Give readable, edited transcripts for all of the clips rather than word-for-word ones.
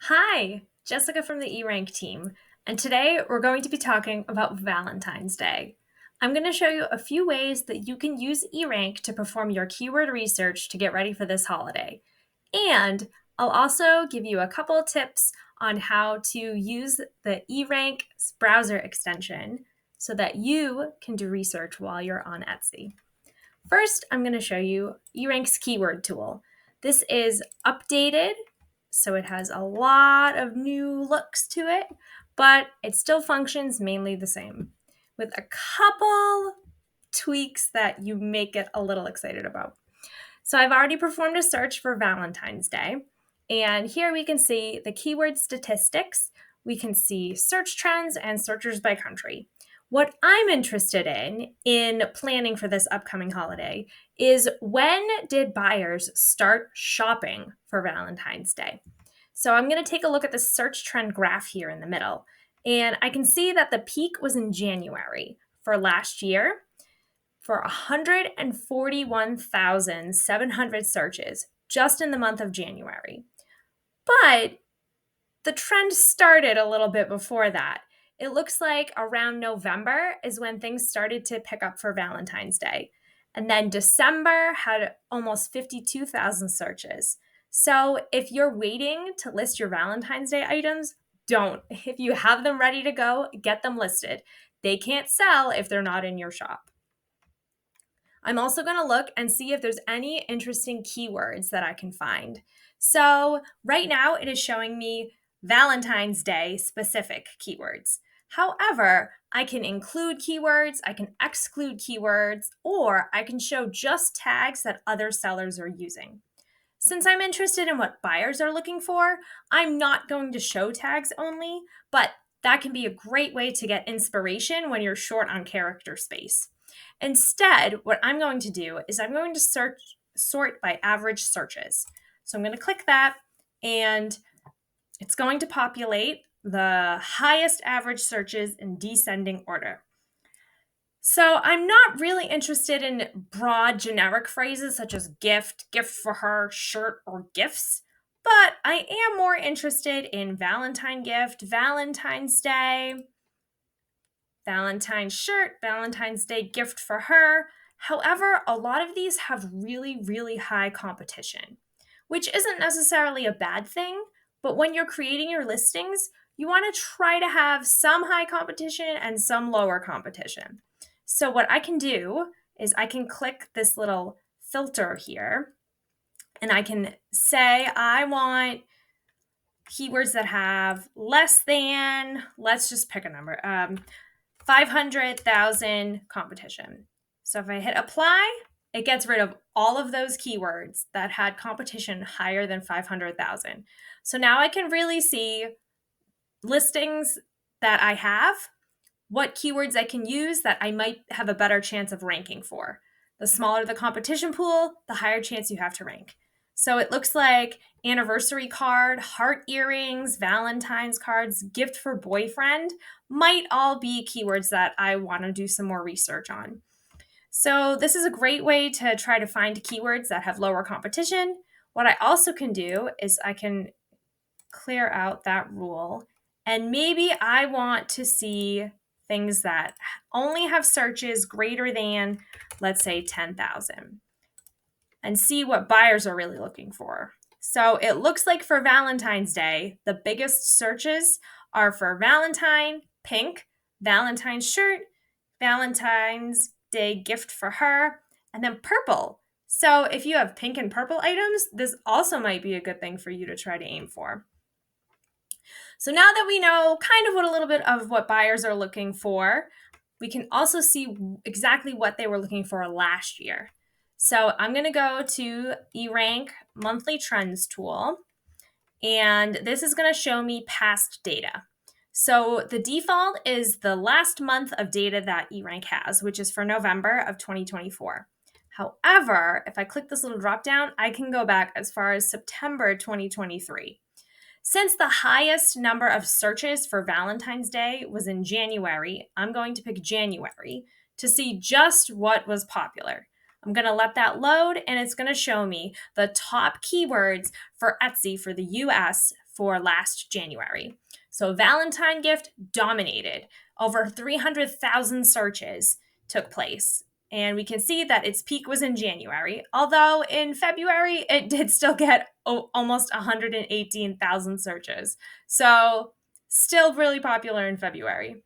Hi, Jessica from the eRank team, and today we're going to be talking about Valentine's Day. I'm going to show you a few ways that you can use eRank to perform your keyword research to get ready for this holiday. And I'll also give you a couple tips on how to use the eRank browser extension so that you can do research while you're on Etsy. First, I'm going to show you eRank's keyword tool. This is updated, so it has a lot of new looks to it, but it still functions mainly the same, with a couple tweaks that you may get a little excited about. So I've already performed a search for Valentine's Day, and here we can see the keyword statistics. We can see search trends and searchers by country. What I'm interested in planning for this upcoming holiday is when did buyers start shopping for Valentine's Day? So I'm going to take a look at the search trend graph here in the middle. And I can see that the peak was in January for last year for 141,700 searches just in the month of January. But the trend started a little bit before that. It looks like around November is when things started to pick up for Valentine's Day. And then December had almost 52,000 searches. So if you're waiting to list your Valentine's Day items, don't. If you have them ready to go, get them listed. They can't sell if they're not in your shop. I'm also going to look and see if there's any interesting keywords that I can find. So right now it is showing me Valentine's Day specific keywords. However, I can include keywords, I can exclude keywords, or I can show just tags that other sellers are using. Since I'm interested in what buyers are looking for, I'm not going to show tags only, but that can be a great way to get inspiration when you're short on character space. Instead, what I'm going to do is I'm going to sort by average searches. So I'm going to click that, and it's going to populate the highest average searches in descending order. So I'm not really interested in broad generic phrases such as gift, gift for her, shirt, or gifts, but I am more interested in Valentine gift, Valentine's Day, Valentine's shirt, Valentine's Day gift for her. However, a lot of these have really, really high competition, which isn't necessarily a bad thing, but when you're creating your listings, you want to try to have some high competition and some lower competition. So what I can do is I can click this little filter here, and I can say I want keywords that have less than, let's just pick a number, 500,000 competition. So if I hit apply, it gets rid of all of those keywords that had competition higher than 500,000. So now I can really see listings that I have, what keywords I can use that I might have a better chance of ranking for. The smaller the competition pool, the higher chance you have to rank. So it looks like anniversary card, heart earrings, Valentine's cards, gift for boyfriend might all be keywords that I want to do some more research on. So this is a great way to try to find keywords that have lower competition. What I also can do is I can clear out that rule, and maybe I want to see things that only have searches greater than, let's say, 10,000, and see what buyers are really looking for. So it looks like for Valentine's Day, the biggest searches are for Valentine, pink, Valentine's shirt, Valentine's Day gift for her, and then purple. So if you have pink and purple items, this also might be a good thing for you to try to aim for. So now that we know kind of what a little bit of what buyers are looking for, we can also see exactly what they were looking for last year. So I'm going to go to eRank monthly trends tool, and this is going to show me past data. So the default is the last month of data that eRank has, which is for November of 2024. However, if I click this little drop down, I can go back as far as September 2023. Since the highest number of searches for Valentine's Day was in January, I'm going to pick January to see just what was popular. I'm going to let that load, and it's going to show me the top keywords for Etsy for the US for last January. So Valentine gift dominated. Over 300,000 searches took place. And we can see that its peak was in January, although in February it did still get almost 118,000 searches. So still really popular in February.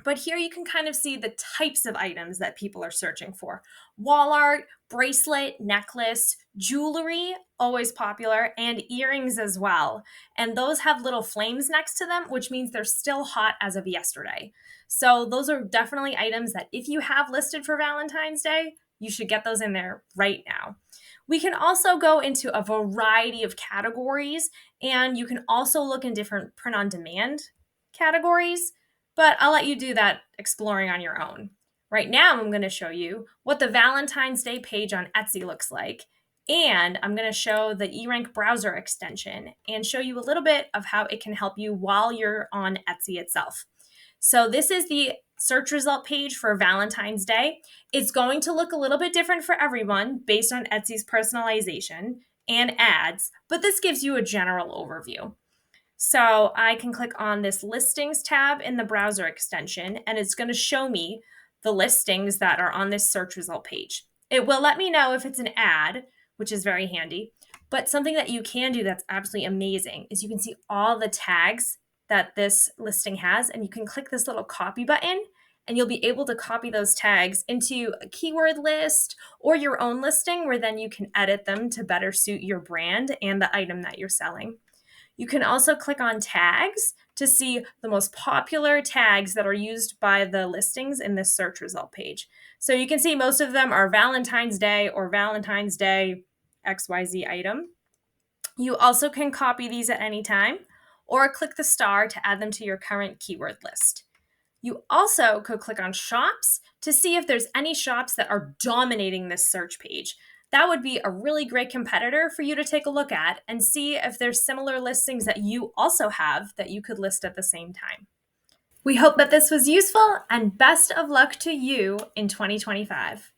But here you can kind of see the types of items that people are searching for. Wall art, bracelet, necklace, jewelry, always popular, and earrings as well. And those have little flames next to them, which means they're still hot as of yesterday. So those are definitely items that if you have listed for Valentine's Day, you should get those in there right now. We can also go into a variety of categories, and you can also look in different print on demand categories, but I'll let you do that exploring on your own. Right now, I'm going to show you what the Valentine's Day page on Etsy looks like, and I'm going to show the eRank browser extension and show you a little bit of how it can help you while you're on Etsy itself. So this is the search result page for Valentine's Day. It's going to look a little bit different for everyone based on Etsy's personalization and ads, but this gives you a general overview. So I can click on this listings tab in the browser extension, and it's going to show me the listings that are on this search result page. It will let me know if it's an ad, which is very handy, but something that you can do that's absolutely amazing is you can see all the tags that this listing has, and you can click this little copy button, and you'll be able to copy those tags into a keyword list or your own listing, where then you can edit them to better suit your brand and the item that you're selling. You can also click on tags to see the most popular tags that are used by the listings in this search result page. So you can see most of them are Valentine's Day or Valentine's Day XYZ item. You also can copy these at any time or click the star to add them to your current keyword list. You also could click on shops to see if there's any shops that are dominating this search page. That would be a really great competitor for you to take a look at and see if there's similar listings that you also have that you could list at the same time. We hope that this was useful, and best of luck to you in 2025.